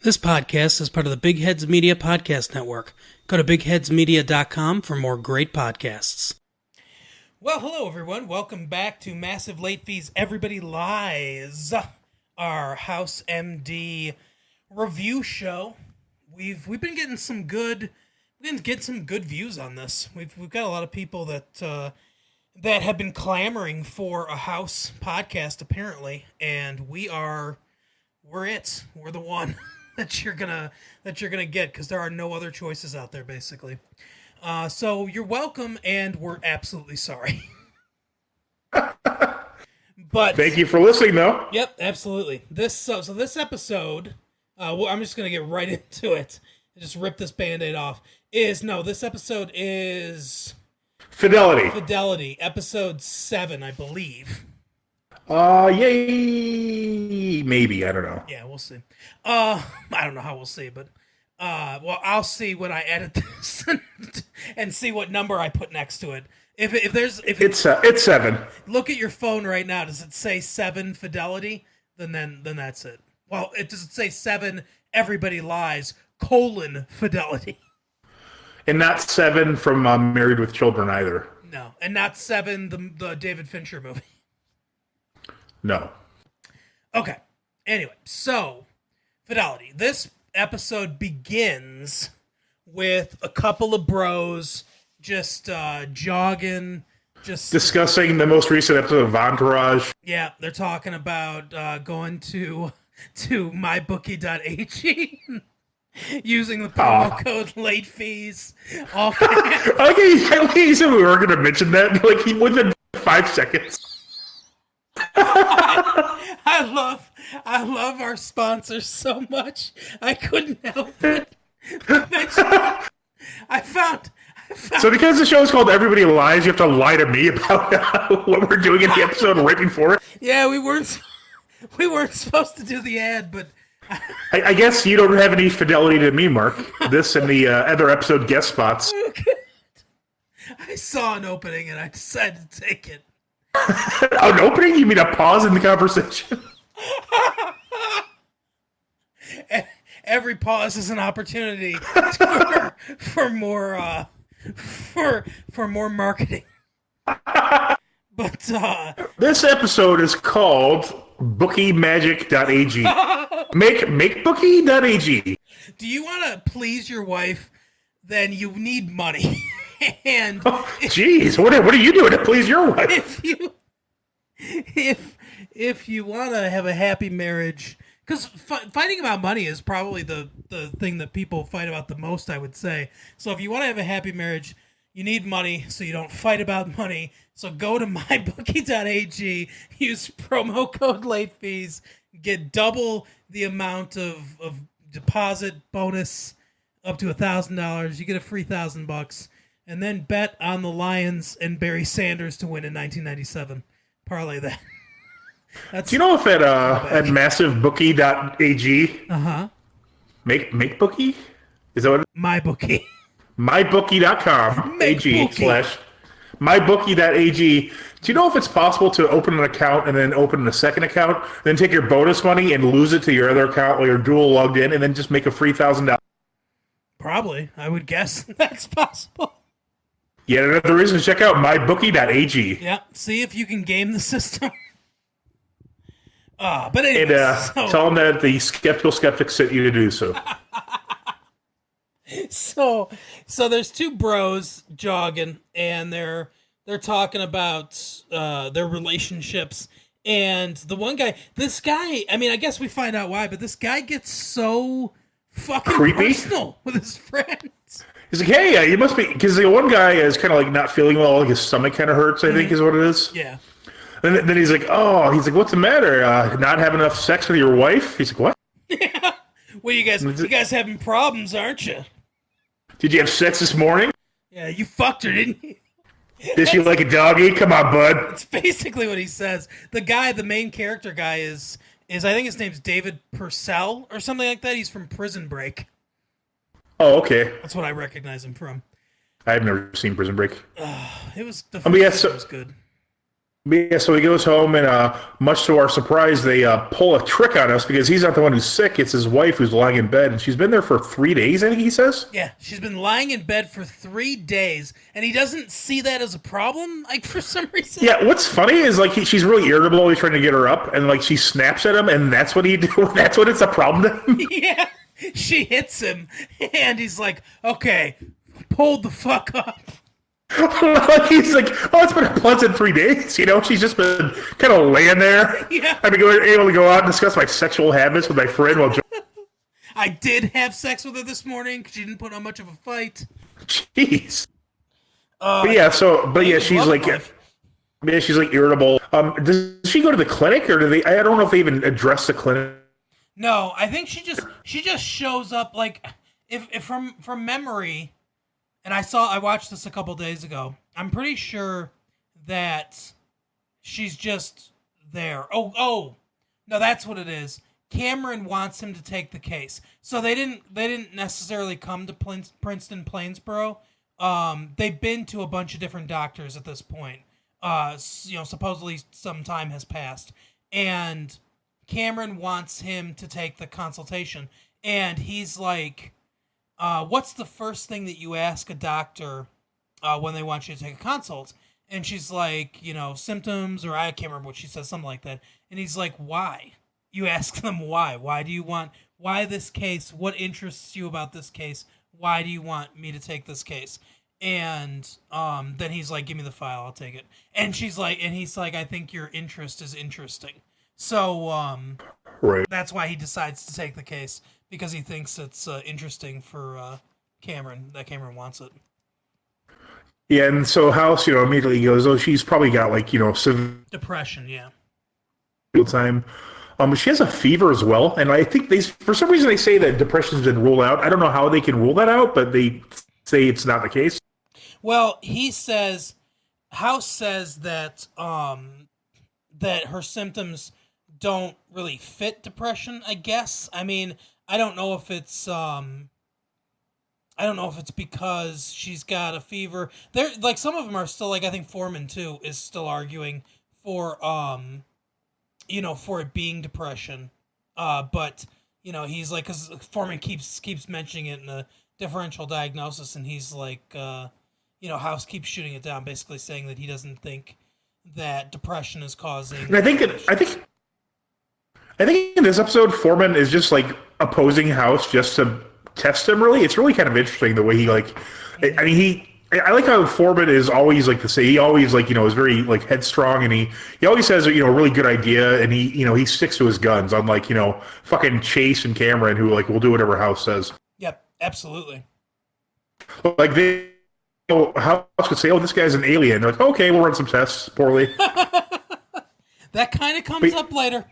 This podcast is part of the Big Heads Media Podcast Network. Go to bigheadsmedia.com for more great podcasts. Well, hello everyone. Welcome back to Massive Late Fees Everybody Lies, our House MD review show. We've been getting some good views on this. We've got a lot of people that have been clamoring for a House podcast apparently, and we're the one that you're gonna get, because there are no other choices out there basically. So you're welcome, and we're absolutely sorry. But thank you for listening, though. Yep, absolutely. This episode, I'm just gonna get right into it. Just rip this Band-Aid off. This episode is Fidelity, episode 7, I believe. Yay! Maybe, I don't know. Yeah, we'll see. I don't know how we'll see, but I'll see when I edit this and see what number I put next to it. If It's 7. Look at your phone right now. Does it say 7 Fidelity? Then that's it. Well, does it say 7 Everybody Lies Fidelity? And not 7 from Married with Children either. No, and not 7 the David Fincher movie. No. Okay. Anyway, so Fidelity. This episode begins with a couple of bros just jogging, just discussing the most recent episode of Entourage. Yeah, they're talking about going to mybookie.ag, using the promo code late fees. Okay, he said we were going to mention that like within 5 seconds. I love our sponsors so much. I couldn't help it. I found. So because the show is called Everybody Lies, you have to lie to me about what we're doing in the episode right before it? Yeah, we weren't supposed to do the ad, but I guess you don't have any fidelity to me, Mark. This and the other episode guest spots. I saw an opening and I decided to take it. An opening? You mean a pause in the conversation? Every pause is an opportunity for more marketing. But this episode is called BookieMagic.ag. Make Bookie.ag. Do you want to please your wife? Then you need money. And jeez, what are you doing to please your wife? If you want to have a happy marriage, because fighting about money is probably the thing that people fight about the most, I would say. So if you want to have a happy marriage, you need money, so you don't fight about money. So go to mybookie.ag, use promo code late fees, get double the amount of deposit bonus up to $1,000. You get a free $1,000. And then bet on the Lions and Barry Sanders to win in 1997. Parlay that. Do you know if at massivebookie.ag make bookie? Is that what it is? MyBookie. MyBookie.com /mybookie.ag. Do you know if it's possible to open an account and then open a second account, then take your bonus money and lose it to your other account while you're dual logged in, and then just make a free $1,000? Probably. I would guess that's possible. Yet another reason to check out mybookie.ag. Yeah, see if you can game the system. But anyway, tell them that the skeptical skeptics sent you to do so. So there's two bros jogging, and they're talking about their relationships. And the one guy, I mean, I guess we find out why, but this guy gets so fucking creepy, personal with his friends. He's like, hey, you must be, because the one guy is kind of like not feeling well, like his stomach kind of hurts, I think is what it is. Yeah. And then he's like, what's the matter? Not having enough sex with your wife? He's like, what? Yeah. Well, you guys having problems, aren't you? Did you have sex this morning? Yeah, you fucked her, didn't you? Did she like a doggy? Come on, bud. It's basically what he says. The main character guy is I think his name's David Purcell or something like that. He's from Prison Break. Oh, okay. That's what I recognize him from. I've never seen Prison Break. It was the first was good. Yeah, so he goes home, and much to our surprise, they pull a trick on us because he's not the one who's sick. It's his wife who's lying in bed, and she's been there for 3 days, I think he says. Yeah, she's been lying in bed for 3 days, and he doesn't see that as a problem, like, for some reason. Yeah, what's funny is like she's really irritable. He's trying to get her up, and like she snaps at him, and that's what he do. That's what it's a problem to him. Yeah, she hits him, and he's like, okay, hold the fuck up. Like he's like, oh, it's been a pleasant 3 days. She's just been kind of laying there. Yeah. I've been able to go out and discuss my sexual habits with my friend while. I did have sex with her this morning because she didn't put on much of a fight. Jeez. But she's like, yeah, she's like irritable. Does she go to the clinic, or do they? I don't know if they even address the clinic. No, I think she just shows up like if from memory, and I watched this a couple days ago. I'm pretty sure that she's just there. Oh, no, that's what it is. Cameron wants him to take the case, so they didn't necessarily come to Princeton Plainsboro. They've been to a bunch of different doctors at this point. Supposedly some time has passed, and Cameron wants him to take the consultation, and he's like, what's the first thing that you ask a doctor when they want you to take a consult? And she's like, symptoms, or I can't remember what she says, something like that. And he's like, why? You ask them why. Why this case? What interests you about this case? Why do you want me to take this case? And then he's like, give me the file, I'll take it. And he's like, I think your interest is interesting. So Right. that's why he decides to take the case, because he thinks it's interesting for Cameron, that Cameron wants it. Yeah, and so House, immediately goes, oh, she's probably got like, severe Depression, yeah. time. She has a fever as well, and I think for some reason they say that depression's been ruled out. I don't know how they can rule that out, but they say it's not the case. Well, House says that that her symptoms don't really fit depression, I guess. I mean, I don't know if it's because she's got a fever. There, like, some of them are still, like, I think Foreman too is still arguing for for it being depression. But he's like, because Foreman keeps mentioning it in the differential diagnosis, and he's like, House keeps shooting it down, basically saying that he doesn't think that depression is causing. And I think in this episode, Foreman is just like opposing House just to test him. Really, it's really kind of interesting the way he like. I mean, I like how Foreman is always like to say he always like is very like headstrong, and he always has a really good idea, and he sticks to his guns, unlike fucking Chase and Cameron, who like will do whatever House says. Yep, absolutely. Like House could say, oh, this guy's an alien. They're like, okay, we'll run some tests poorly. That kind of comes up later.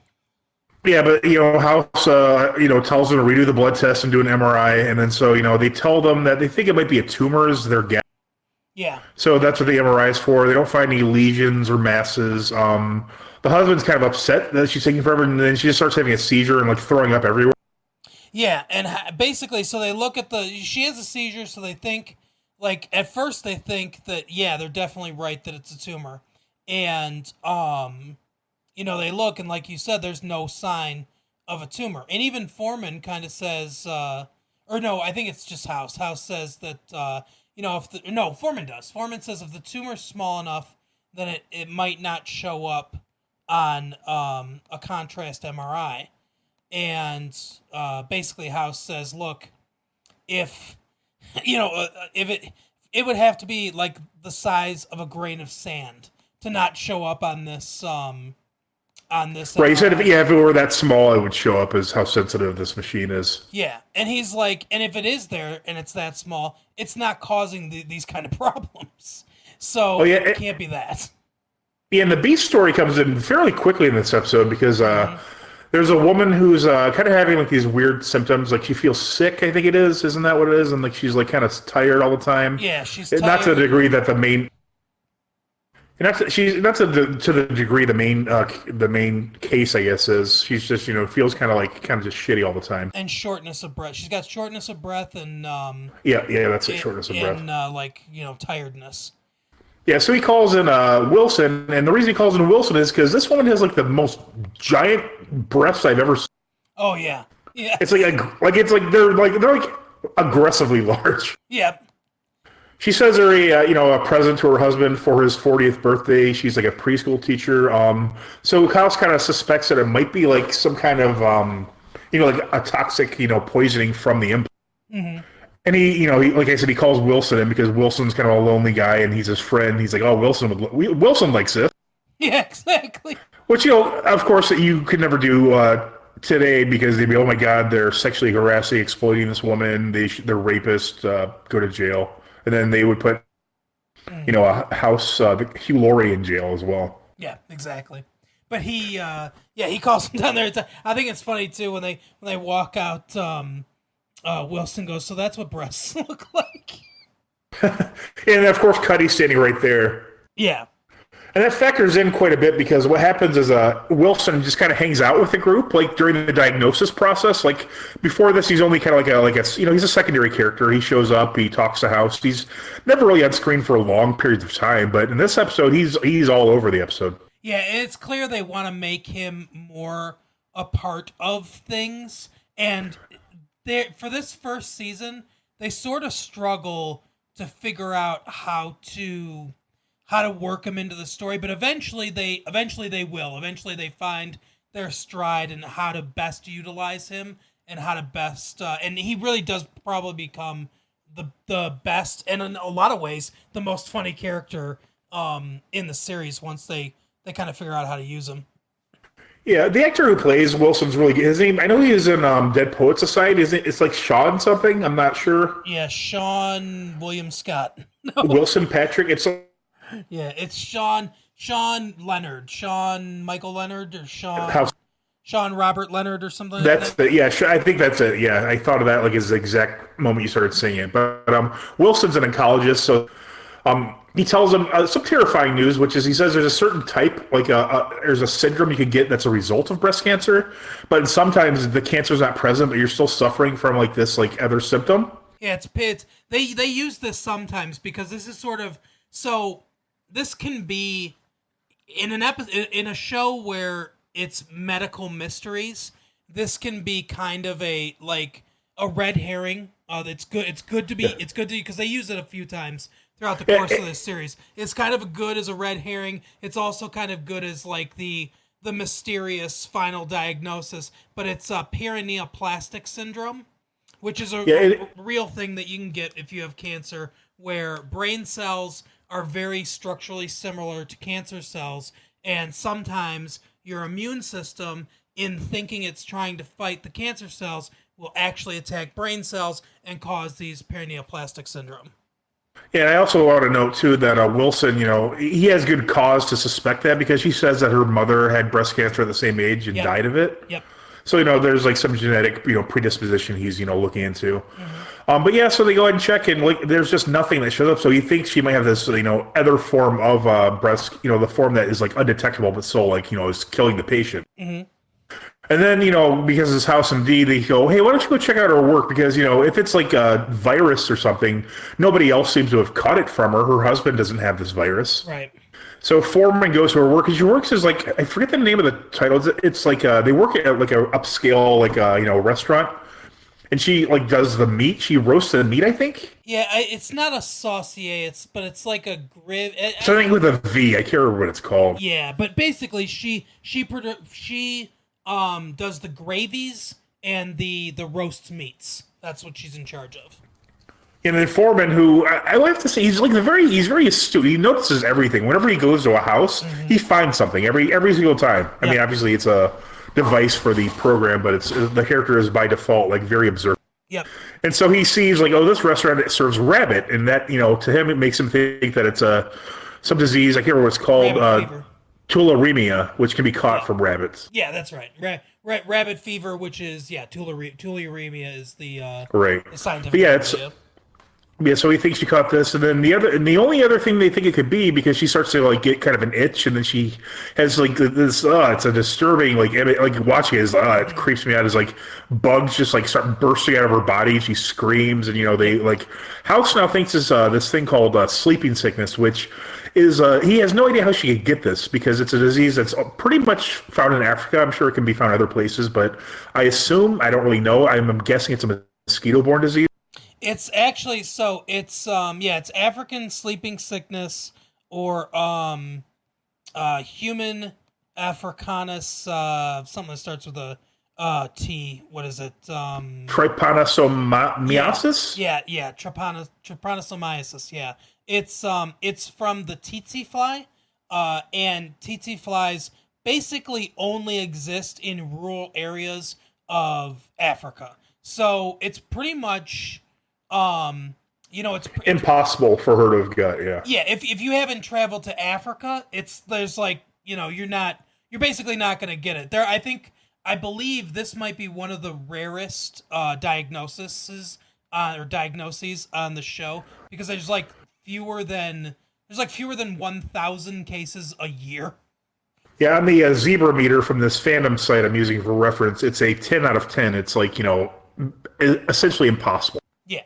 Yeah, but House tells them to redo the blood test and do an MRI, and then so they tell them that they think it might be a tumor as their guess. Yeah. So that's what the MRI is for. They don't find any lesions or masses. The husband's kind of upset that she's taking forever, and then she just starts having a seizure and like throwing up everywhere. Yeah, and basically, so they look at she has a seizure, so they think, like, at first they think that, yeah, they're definitely right that it's a tumor. And, they look, and like you said, there's no sign of a tumor. And even Foreman kind of says, or no, I think it's just House. House says that, Foreman does. Foreman says if the tumor's small enough, then it might not show up on a contrast MRI. And basically House says, look, if it would have to be like the size of a grain of sand to not show up on this Right, he said if it were that small, it would show up as how sensitive this machine is. Yeah, and he's like, and if it is there and it's that small, it's not causing these kind of problems. So it can't be that. Yeah, and the Beast story comes in fairly quickly in this episode because there's a woman who's kind of having like these weird symptoms, like she feels sick. I think it is, isn't that what it is? And like she's like kind of tired all the time. Yeah, she's tired. Not to the degree that the main. Not to the degree the main case, I guess, is. She's just feels kind of just shitty all the time. And shortness of breath. She's got shortness of breath and yeah, that's it. Shortness of breath. And tiredness. Yeah, so he calls in Wilson, and the reason he calls in Wilson is because this woman has like the most giant breasts I've ever seen. Oh yeah, yeah. It's they're aggressively large. Yep. She says they're a present to her husband for his 40th birthday. She's like a preschool teacher. So House kind of suspects that it might be like some kind of like a toxic poisoning from the implant. Mm-hmm. And he like I said, he calls Wilson in because Wilson's kind of a lonely guy and he's his friend. He's like, oh, Wilson likes this. Yeah, exactly. Which of course, you could never do today because they'd be, oh my God, they're sexually harassing, exploiting this woman. They're rapists. Go to jail. And then they would put, a House, Hugh Laurie in jail as well. Yeah, exactly. But he calls him down there. I think it's funny too when they walk out. Wilson goes, so that's what breasts look like. And of course, Cuddy's standing right there. Yeah. And that factors in quite a bit because what happens is Wilson just kind of hangs out with the group like during the diagnosis process. Like before this, he's only kind of he's a secondary character. He shows up, he talks to House. He's never really on screen for long periods of time, but in this episode, he's all over the episode. Yeah, it's clear they want to make him more a part of things, and for this first season, they sort of struggle to figure out how to work him into the story, but eventually they will. Eventually they find their stride and how to best utilize him and how to best and he really does probably become the best and in a lot of ways the most funny character in the series once they kind of figure out how to use him. Yeah, the actor who plays Wilson's really good. His name, I know he is in Dead Poet Society. Isn't it? It's like Sean something. I'm not sure. Yeah, Sean William Scott. No. Wilson Patrick. Yeah, it's Sean Leonard, Sean Michael Leonard, or Sean Robert Leonard, or something. That's like that. Yeah. I think that's it. Yeah, I thought of that like as the exact moment you started saying it. But Wilson's an oncologist, so he tells them some terrifying news, which is he says there's a certain type, like there's a syndrome you can get that's a result of breast cancer, but sometimes the cancer's not present, but you're still suffering from like this like other symptom. Yeah, they use this sometimes because this is sort of so. This can be in in a show where it's medical mysteries. This can be kind of a red herring. It's good to because they use it a few times throughout the course of this series. It's kind of good as a red herring. It's also kind of good as like the mysterious final diagnosis. But it's perineoplastic syndrome, which is a real thing that you can get if you have cancer, where brain cells are very structurally similar to cancer cells, and sometimes your immune system, in thinking it's trying to fight the cancer cells, will actually attack brain cells and cause these perineoplastic syndrome. Yeah, I also want to note too that Wilson, he has good cause to suspect that because she says that her mother had breast cancer at the same age and died of it. Yep. So there's like some genetic predisposition he's looking into. Mm-hmm. But yeah, so they go ahead and check, and like there's just nothing that shows up. So he thinks she might have this other form of breast, the form that is like undetectable, but still like is killing the patient. Mm-hmm. And then because it's House MD, they go, hey, why don't you go check out her work? Because if it's like a virus or something, nobody else seems to have caught it from her. Her husband doesn't have this virus. Right. So Foreman goes to her work, and she works as like, I forget the name of the title. It's like they work at like a upscale restaurant, and she like does the meat. She roasts the meat, I think. Yeah, it's not a saucier. But it's like a grill. Something with a V. I can't remember what it's called. Yeah, but basically she does the gravies and the roast meats. That's what she's in charge of. And then Foreman, who I have to say, he's very astute. He notices everything. Whenever he goes to a house, mm-hmm. he finds something every single time. I mean, obviously it's a device for the program, but the character is by default like very observant. Yep. And so he sees like, oh, this restaurant serves rabbit, and that to him it makes him think that it's some disease. I can't remember what it's called. Tularemia, which can be caught from rabbits. Yeah, that's right. Rabbit fever, which is tularemia is the right. The scientific. But yeah, it's. Yeah, so he thinks she caught this, and then the only other thing they think it could be because she starts to like get kind of an itch, and then she has like this. It's a disturbing like watching it is it Mm-hmm. creeps me out. Is like bugs just like start bursting out of her body, and she screams, and they Yep. like House now thinks this thing called sleeping sickness, which is he has no idea how she could get this because it's a disease that's pretty much found in Africa. I'm sure it can be found other places, but I don't really know. I'm guessing it's a mosquito-borne disease. It's actually so it's African sleeping sickness or human Africanus something that starts with a T. What is it? Yeah, Trypanosomiasis. trypanosomiasis. Yeah, it's from the tsetse fly, and tsetse flies basically only exist in rural areas of Africa. So it's pretty much, it's Impossible for her to have got. Yeah, yeah. If you haven't traveled to Africa, there's like you're basically not gonna get it there. I believe this might be one of the rarest diagnoses on the show because there's like fewer than 1,000 cases a year. yeah. On the zebra meter from this fandom site I'm using for reference, it's a 10 out of 10. It's like essentially impossible. Yeah.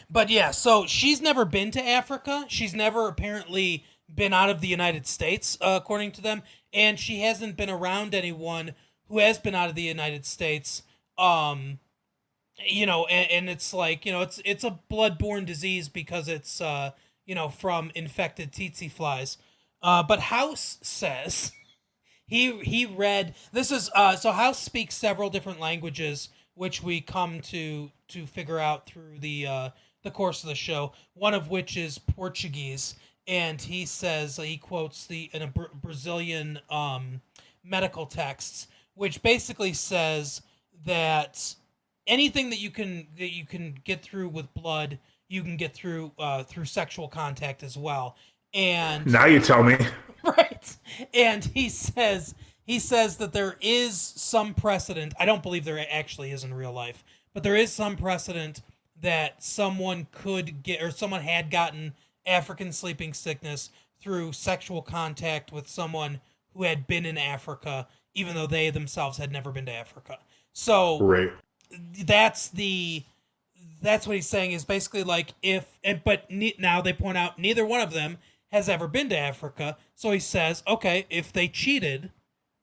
But yeah, so she's never been to Africa. She's never apparently been out of the United States, according to them, and she hasn't been around anyone who has been out of the United States. Um, and it's like it's a bloodborne disease because it's from infected tsetse flies. But House says he read this is so House speaks several different languages, which we come to figure out through the course of the show. One of which is Portuguese, and he says he quotes the in a Brazilian medical texts, which basically says that anything that you can get through with blood, you can get through sexual contact as well. And Now you tell me. right. And he says that there is some precedent. I don't believe there actually is in real life, but there is some precedent that someone could get or someone had gotten African sleeping sickness through sexual contact with someone who had been in Africa, even though they themselves had never been to Africa. So Right. that's the that's what he's saying is basically like now they point out neither one of them has ever been to Africa. So he says, okay, if they cheated,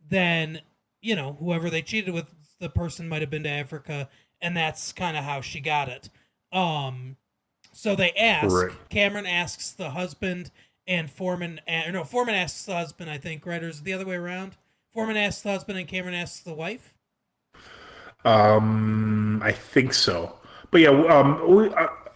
then whoever they cheated with, the person might have been to Africa, and that's kind of how she got it. So they ask. Right. Cameron asks the husband, and Foreman. No, Foreman asks the husband. I think, right? Or is it the other way around? Foreman asks the husband, and Cameron asks the wife. I think so. But yeah,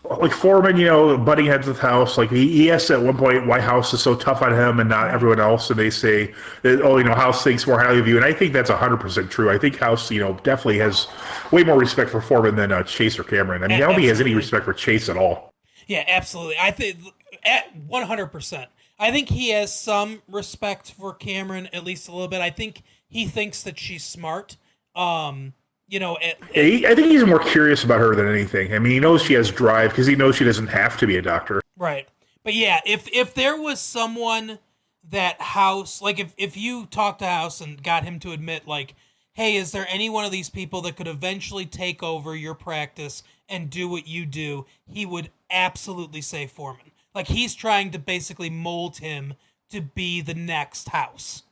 like Foreman, butting heads with House. Like he asked at one point why House is so tough on him and not everyone else, and they say that House thinks more highly of you, and I think that's 100% true. I think House, definitely has way more respect for Foreman than Chase or Cameron. I mean, I don't think he has any Absolutely. respect for Chase at all. Yeah, absolutely. I think at 100%. I think he has some respect for Cameron, at least a little bit. I think he thinks that she's smart. Um, Yeah, I think he's more curious about her than anything. I mean, he knows she has drive because he knows she doesn't have to be a doctor. right. But yeah, if there was someone that House, like if you talked to House and got him to admit, like, hey, is there any one of these people that could eventually take over your practice and do what you do, he would absolutely say Foreman. Like he's trying to basically mold him to be the next House.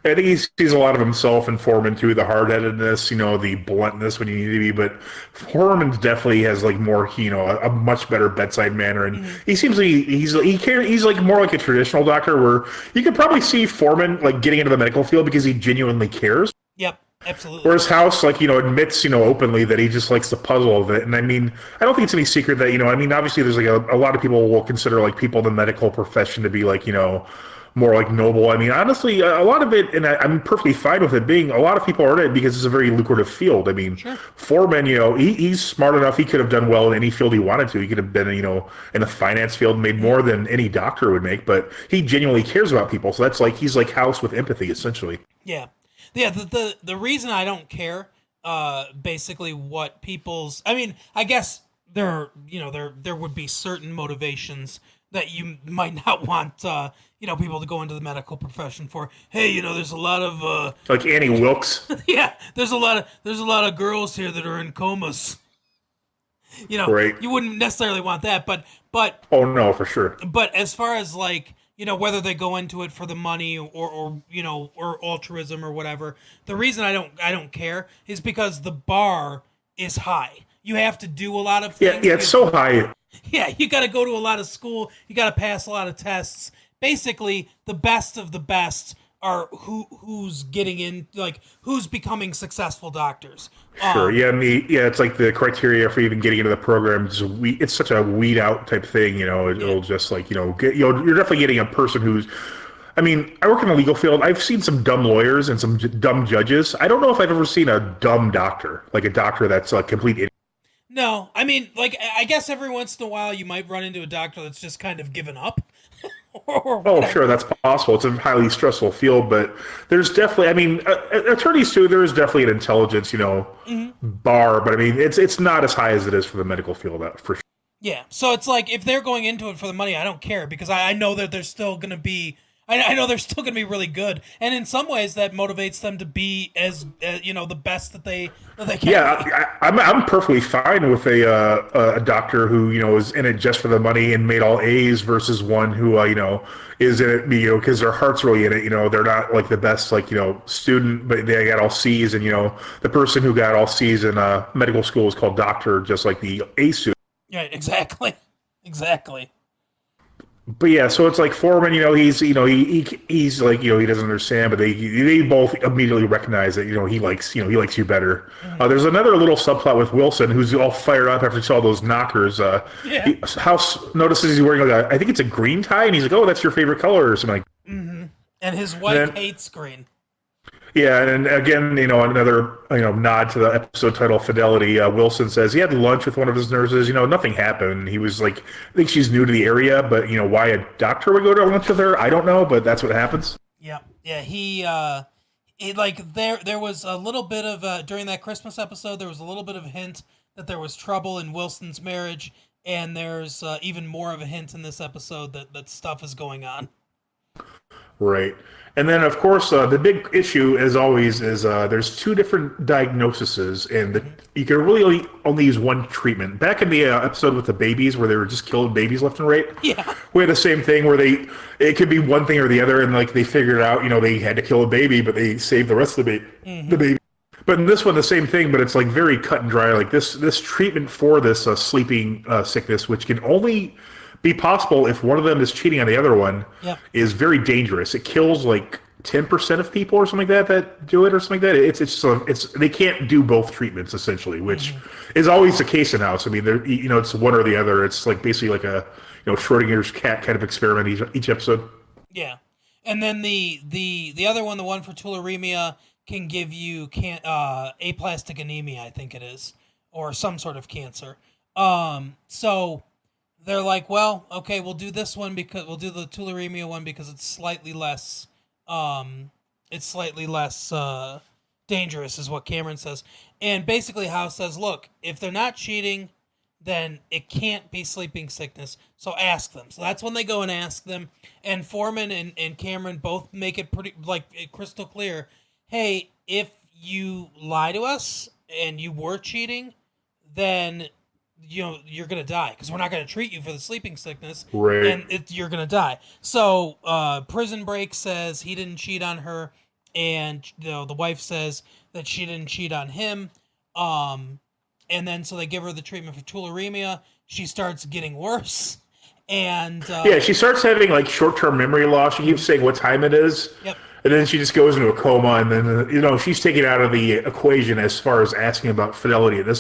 I think he sees a lot of himself in Foreman too, the hard-headedness, the bluntness when you need to be. But Foreman definitely has like more, a much better bedside manner, and he seems like he's like more like a traditional doctor, where you could probably see Foreman like getting into the medical field because he genuinely cares. Yep, absolutely. Whereas House, like, admits, openly that he just likes the puzzle of it. And I mean, I don't think it's any secret that, I mean, obviously there's like a lot of people will consider like people in the medical profession to be like, more like noble. I mean, honestly, a lot of it, and I'm perfectly fine with it being, a lot of people are in it because it's a very lucrative field. I mean, Sure. Foreman, he's smart enough. He could have done well in any field he wanted to. He could have been, in the finance field, made more than any doctor would make, but he genuinely cares about people. So that's like, he's like House with empathy, essentially. Yeah. Yeah, the reason I don't care, basically what people's, I mean, I guess there would be certain motivations that you might not want people to go into the medical profession for. Hey, there's a lot of Like Annie Wilkes. yeah, there's a lot of girls here that are in comas. Right. You wouldn't necessarily want that, but Oh no, for sure. but as far as like whether they go into it for the money or altruism or whatever, the reason I don't care is because the bar is high. You have to do a lot of Yeah, things. yeah, it's so high. Yeah, you got to go to a lot of school. You got to pass a lot of tests. Basically, the best of the best are who's getting in, like who's becoming successful doctors. Sure. Yeah, it's like the criteria for even getting into the program is it's such a weed out type thing. It'll just like you're definitely getting a person who's. I mean, I work in the legal field. I've seen some dumb lawyers and some dumb judges. I don't know if I've ever seen a dumb doctor, like a doctor that's a complete idiot. No, I mean, like I guess every once in a while you might run into a doctor that's just kind of given up. or Oh, whatever. sure, that's possible. It's a highly stressful field, but there's definitely, I mean, attorneys too. There is definitely an intelligence, bar, but I mean, it's not as high as it is for the medical field, for sure. Yeah, so it's like if they're going into it for the money, I don't care because I know that they're still going to be. I know they're still going to be really good, and in some ways that motivates them to be as the best that they can. Yeah, I'm perfectly fine with a doctor who is in it just for the money and made all A's versus one who is in it because their heart's really in it. They're not like the best student, but they got all C's, and the person who got all C's in medical school is called doctor, just like the A student. Right, exactly. But yeah, so it's like Foreman, he's like he doesn't understand, but they both immediately recognize that he likes he likes you better. There's another little subplot with Wilson who's all fired up after he saw those knockers. Yeah. House notices he's wearing I think it's a green tie, and he's like, "Oh, that's your favorite color," or something. And his wife hates green. Yeah, and again, another nod to the episode title, Fidelity. Wilson says he had lunch with one of his nurses. Nothing happened. He was like, I think she's new to the area, but why a doctor would go to lunch with her, I don't know, but that's what happens. Yeah. He like there was a little bit of during that Christmas episode there was a little bit of a hint that there was trouble in Wilson's marriage, and there's even more of a hint in this episode that stuff is going on. Right. And then, of course, the big issue, as always, is there's two different diagnoses, and you can really only use one treatment. Back in the episode with the babies, where they were just killing babies left and right, Yeah. we had the same thing where it could be one thing or the other, and like they figured out, they had to kill a baby, but they saved the rest of the baby. But in this one, the same thing, but it's like very cut and dry. Like this treatment for this sleeping sickness, which can only be possible if one of them is cheating on the other one, is very dangerous. It kills like 10% of people or something like that do it or something like that. It's they can't do both treatments essentially, which is always the case in House. I mean, it's one or the other. It's like basically like a Schrodinger's cat kind of experiment each episode. Yeah, and then the other one, the one for tularemia, can give you aplastic anemia, I think it is, or some sort of cancer. So they're like, well, okay, we'll do this one because we'll do the tularemia one because it's slightly less dangerous, is what Cameron says. And basically House says, look, if they're not cheating, then it can't be sleeping sickness, so ask them. So that's when they go and ask them, and Foreman and Cameron both make it pretty crystal clear, hey, if you lie to us and you were cheating, then you're gonna die because we're not gonna treat you for the sleeping sickness, right? And you're gonna die. So Prison Break says he didn't cheat on her, and the wife says that she didn't cheat on him. And then so they give her the treatment for tularemia. She starts getting worse, and she starts having like short-term memory loss. She keeps saying what time it is. Yep. And then she just goes into a coma, and then she's taken out of the equation as far as asking about Fidelity at this.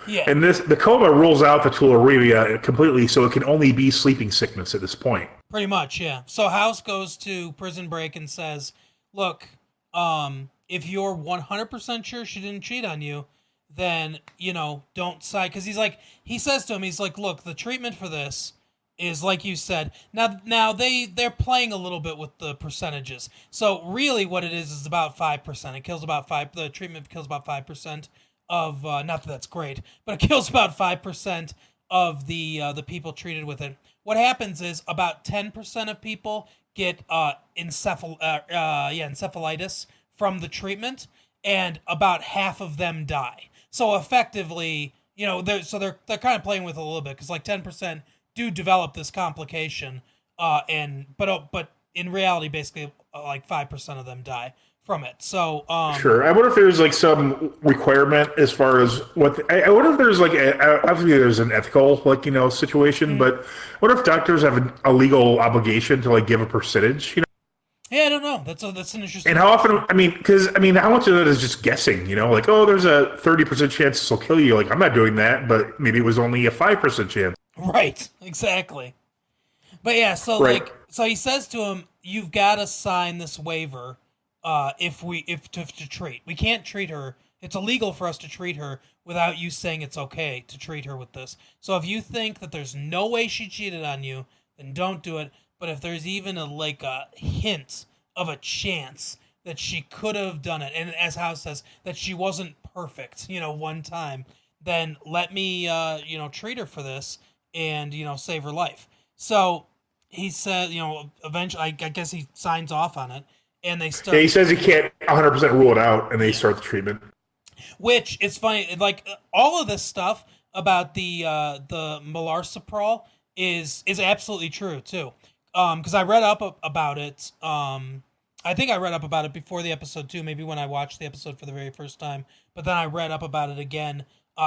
Yeah. And the coma rules out the tularemia completely, so it can only be sleeping sickness at this point. Pretty much, yeah. So House goes to Prison Break and says, look, if you're 100% sure she didn't cheat on you, then, don't side. Because he says to him, he's like, look, the treatment for this is like you said. Now they're playing a little bit with the percentages. So really what it is about 5%. It kills about 5%. The treatment kills about 5%. of not that that's great, but it kills about 5% of the people treated with it. What happens is about 10% of people get encephalitis from the treatment, and about half of them die. So effectively, they're kind of playing with it a little bit because like 10% do develop this complication, but in reality, basically like 5% of them die from it. So Sure. I wonder if there's like some requirement as far as I wonder if there's like obviously there's an ethical situation, mm, but I wonder if doctors have a legal obligation to like give a percentage. yeah, I don't know. That's an interesting And how question. often? I mean, because how much of that is just guessing? Like, oh, there's a 30% chance this will kill you. Like, I'm not doing that, but maybe it was only a 5% chance. Right, exactly. But yeah, Right. so he says to him, "You've got to sign this waiver. If to treat, we can't treat her. It's illegal for us to treat her without you saying it's okay to treat her with this. So if you think that there's no way she cheated on you, then don't do it. But if there's even a hint of a chance that she could have done it, and as House says that she wasn't perfect, one time, then let me treat her for this and save her life." So he said, eventually, I guess he signs off on it, and they Yeah, he start. says he can't 100% rule it out, and they start the treatment. Which it's funny, like all of this stuff about the Malarsaprol is absolutely true too. Because I read up about it. I think I read up about it before the episode too. Maybe when I watched the episode for the very first time, but then I read up about it again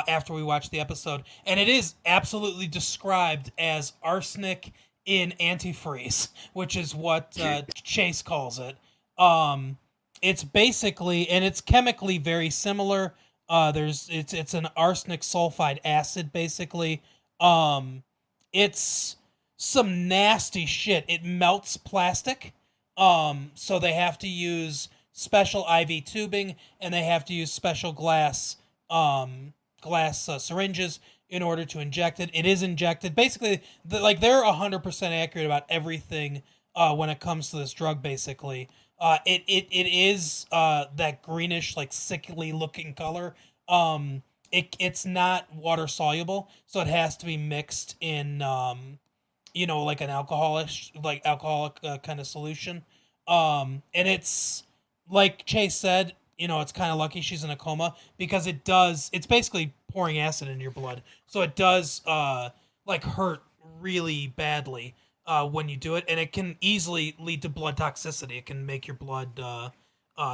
after we watched the episode, and it is absolutely described as arsenic in antifreeze, which is what Chase calls it. It's basically, and it's chemically very similar. It's an arsenic sulfide acid basically. It's some nasty shit. It melts plastic. So they have to use special IV tubing, and they have to use special glass syringes in order to inject it. It is injected. Basically, they're 100% accurate about everything when it comes to this drug. Basically, it is that greenish, like sickly looking color. It's not water soluble, so it has to be mixed in like an alcoholic kind of solution. And it's like Chase said, it's kind of lucky she's in a coma because it's basically pouring acid into your blood. So it does hurt really badly when you do it, and it can easily lead to blood toxicity. It can make your blood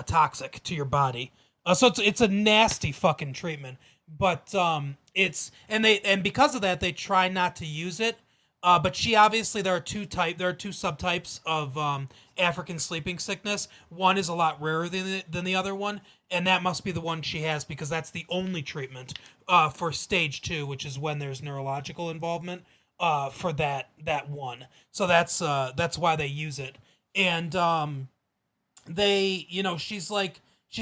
toxic to your body. So it's a nasty fucking treatment. But and because of that they try not to use it. But she obviously there are two subtypes of African sleeping sickness. One is a lot rarer than the other one, and that must be the one she has because that's the only treatment for stage 2, which is when there's neurological involvement for that one. So that's why they use it. And she's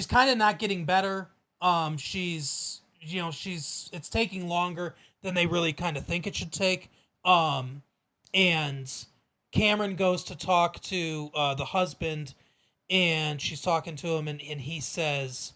kind of not getting better. It's taking longer than they really kind of think it should take. And Cameron goes to talk to the husband, and she's talking to him, and he says,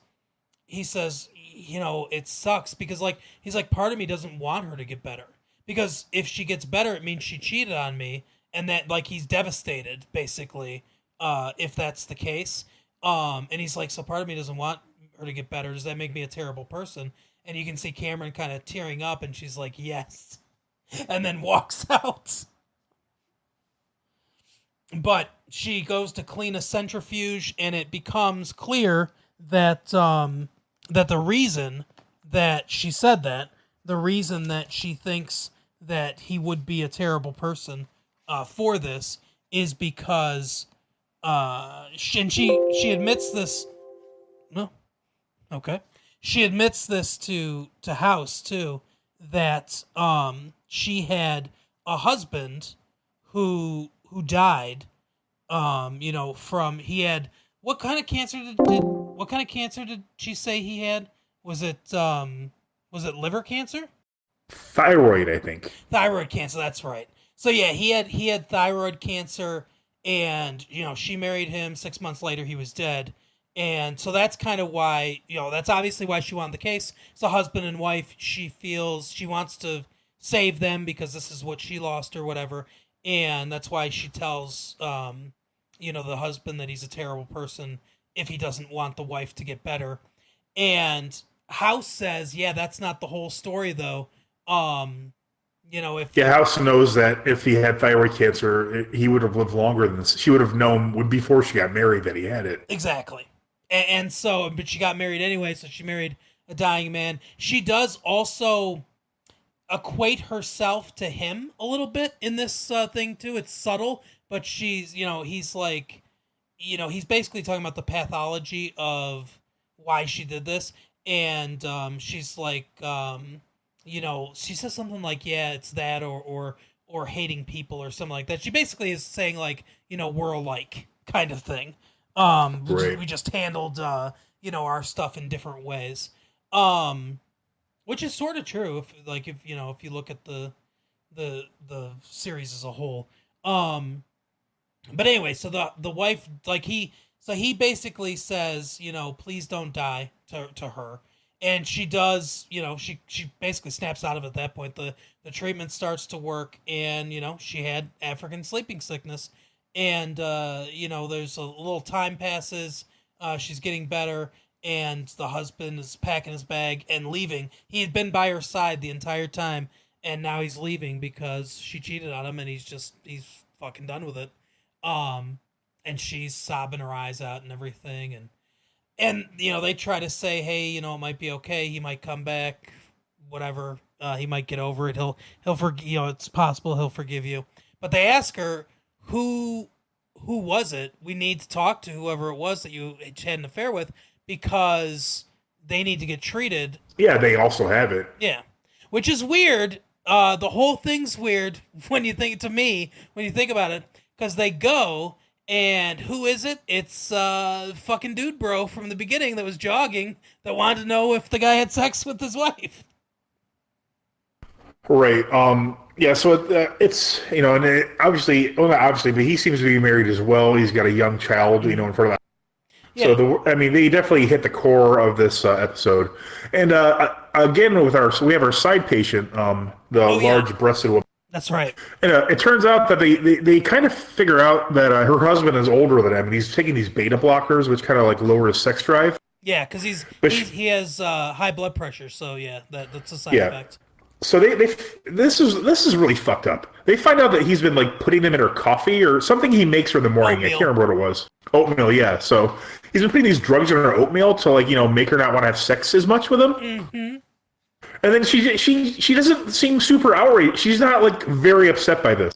it sucks because he's like, part of me doesn't want her to get better because if she gets better, it means she cheated on me, and that he's devastated basically, if that's the case. And he's like, so part of me doesn't want her to get better. Does that make me a terrible person? And you can see Cameron kind of tearing up, and she's like, yes. And then walks out. But she goes to clean a centrifuge, and it becomes clear that the reason that she said that, the reason that she thinks that he would be a terrible person for this, is because she admits this. No, okay. She admits this to House too, that she had a husband who died from he had what kind of cancer did she say he had? Was it liver cancer? Thyroid, I think. Thyroid cancer, that's right. So yeah, he had thyroid cancer, and she married him. 6 months later he was dead. And so that's kind of why, that's obviously why she won the case. It's a husband and wife. She feels she wants to save them because this is what she lost or whatever. And that's why she tells, the husband that he's a terrible person if he doesn't want the wife to get better. And House says, yeah, that's not the whole story, though. If House knows that if he had thyroid cancer, he would have lived longer than this. She would have known before she got married that he had it. Exactly. And so, but she got married anyway, so she married a dying man. She does also equate herself to him a little bit in this thing, too. It's subtle, but he's like, he's basically talking about the pathology of why she did this. And she's like, she says something like, yeah, it's that or hating people or something like that. She basically is saying, like, we're alike kind of thing. Right. We just handled our stuff in different ways, which is sort of true if you look at the series as a whole. But anyway, so the wife, he basically says, please don't die to her. And she does, she basically snaps out of it at that point. The treatment starts to work, and she had African sleeping sickness. And there's a little time passes, she's getting better, and the husband is packing his bag and leaving. He had been by her side the entire time, and now he's leaving because she cheated on him, and he's fucking done with it. And she's sobbing her eyes out and everything, and they try to say, hey, it might be okay, he might come back, whatever, he might get over it, he'll it's possible he'll forgive you. But they ask her, who was it? We need to talk to whoever it was that you had an affair with, because they need to get treated. Yeah, they also have it. Yeah, which is weird. The whole thing's weird when you think about it, because they go, and who is it? It's fucking dude bro from the beginning that was jogging that wanted to know if the guy had sex with his wife. Right. Yeah. So it's and obviously, well, not obviously, but he seems to be married as well. He's got a young child, in front of that. Yeah. So they definitely hit the core of this episode. And again, we have our side patient, the large-breasted woman. That's right. And it turns out that they kind of figure out that her husband is older than him, and he's taking these beta blockers, which kind of like lower his sex drive. Yeah, because he has high blood pressure, so yeah, that's a side effect. So this is really fucked up. They find out that he's been like putting them in her coffee or something he makes her in the morning. Oatmeal. I can't remember what it was. Oatmeal, yeah. So he's been putting these drugs in her oatmeal to make her not want to have sex as much with him. Mm-hmm. And then she doesn't seem super outraged. She's not like very upset by this.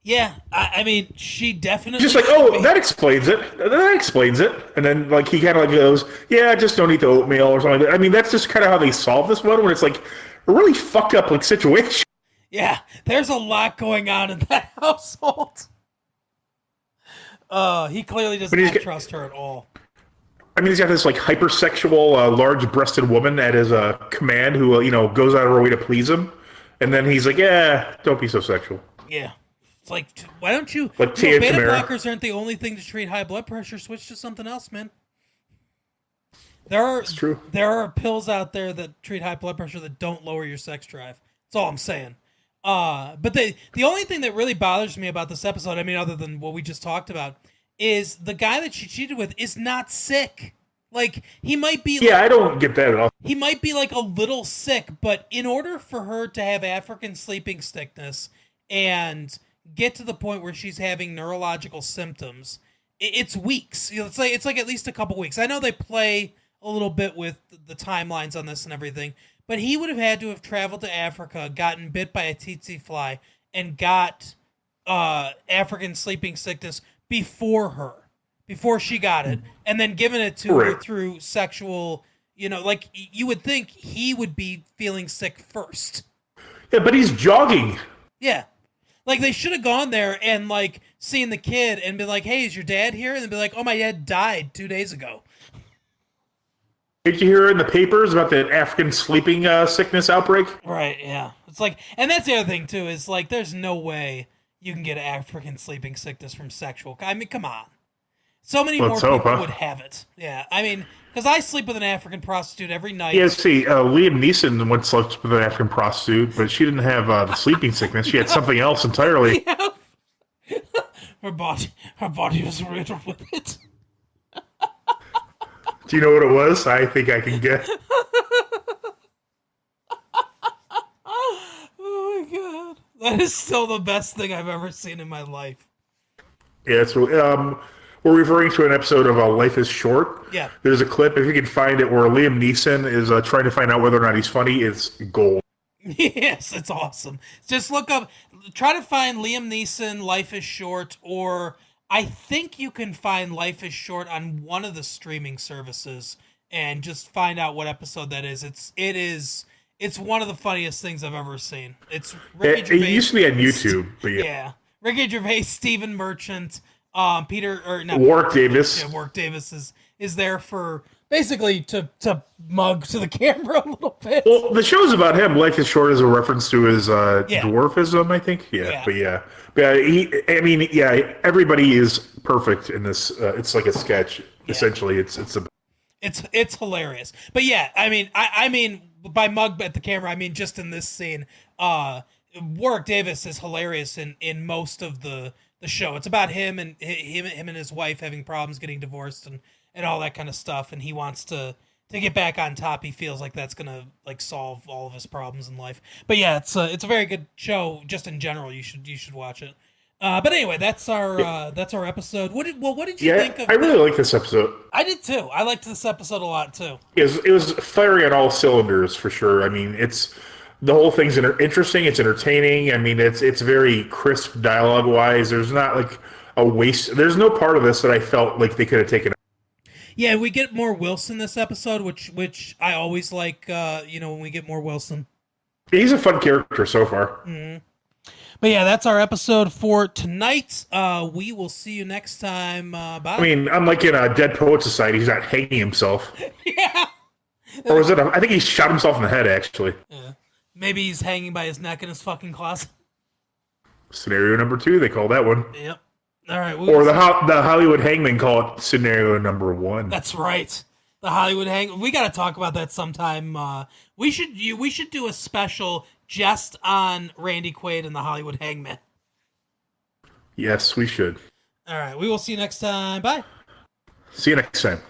Yeah, I mean, she definitely just like, that explains it. That explains it. And then he kind of goes, yeah, just don't eat the oatmeal or something. I mean, that's just kind of how they solve this one, when it's like a really fucked up situation. Yeah, there's a lot going on in that household. He clearly does not trust her at all. I mean, he's got this hypersexual, large-breasted woman at his command who goes out of her way to please him, and then he's like, "Yeah, don't be so sexual." Yeah, it's like, why don't you? Beta blockers aren't the only thing to treat high blood pressure. Switch to something else, man. It's true. There are pills out there that treat high blood pressure that don't lower your sex drive. That's all I'm saying. But the only thing that really bothers me about this episode, I mean, other than what we just talked about, is the guy that she cheated with is not sick. He might be. Yeah, I don't get that at all. He might be a little sick, but in order for her to have African sleeping sickness and get to the point where she's having neurological symptoms, it's weeks. It's like at least a couple weeks. I know they play a little bit with the timelines on this and everything, but he would have had to have traveled to Africa, gotten bit by a tsetse fly, and got African sleeping sickness before she got it, and then given it to her through sexual, you would think he would be feeling sick first. Yeah, but he's jogging. Yeah. They should have gone there and, seen the kid and been like, hey, is your dad here? And they'd be like, oh, my dad died 2 days ago. Did you hear in the papers about the African sleeping sickness outbreak? Right, yeah. It's and that's the other thing, too, is, there's no way you can get African sleeping sickness from sexual. I mean, come on. So many more Let's hope, people huh? would have it. Yeah, I mean, because I sleep with an African prostitute every night. Yeah, see, Liam Neeson once slept with an African prostitute, but she didn't have the sleeping sickness. She had something else entirely. Yeah. Her body was riddled with it. Do you know what it was? I think I can get. Oh my god, that is still the best thing I've ever seen in my life. Yeah, it's really. We're referring to an episode of Life is Short. Yeah. There's a clip, if you can find it, where Liam Neeson is trying to find out whether or not he's funny. It's gold. Yes, it's awesome. Just try to find Liam Neeson, Life is Short, or I think you can find Life is Short on one of the streaming services and just find out what episode that is. It's one of the funniest things I've ever seen. It's Ricky Gervais. It used to be on YouTube, but yeah. Yeah. Ricky Gervais, Stephen Merchant, Peter or not Warwick Davis. Yeah, Warwick Davis is there for basically to mug to the camera a little bit. Well, the show's about him. Life is Short is a reference to his dwarfism, I think. Yeah. Everybody is perfect in this. It's like a sketch. Essentially, It's hilarious. But yeah, I mean by mug at the camera, I mean just in this scene. Warwick Davis is hilarious in most of the show. It's about him and his wife having problems getting divorced and all that kind of stuff, and he wants to get back on top. He feels like that's gonna solve all of his problems in life. But yeah, it's a very good show just in general. You should watch it. But anyway, that's our episode. What did you think of? I really like this episode. I did too. I liked this episode a lot too. It was firing on all cylinders for sure. I mean, the whole thing's interesting. It's entertaining. I mean, it's very crisp dialogue wise. There's not a waste. There's no part of this that I felt like they could have taken. Yeah, we get more Wilson this episode, which I always like. When we get more Wilson. He's a fun character so far. Mm-hmm. But yeah, that's our episode for tonight. We will see you next time. Bye. I mean, unlike in a Dead Poet Society, he's not hanging himself. Yeah. Or was it? I think he shot himself in the head. Actually. Yeah. Maybe he's hanging by his neck in his fucking closet. Scenario number 2, they call that one. Yep. All right. Or the Hollywood Hangman call it scenario number 1. That's right. The Hollywood Hangman. We got to talk about that sometime. We should do a special just on Randy Quaid and the Hollywood Hangman. Yes, we should. All right. We will see you next time. Bye. See you next time.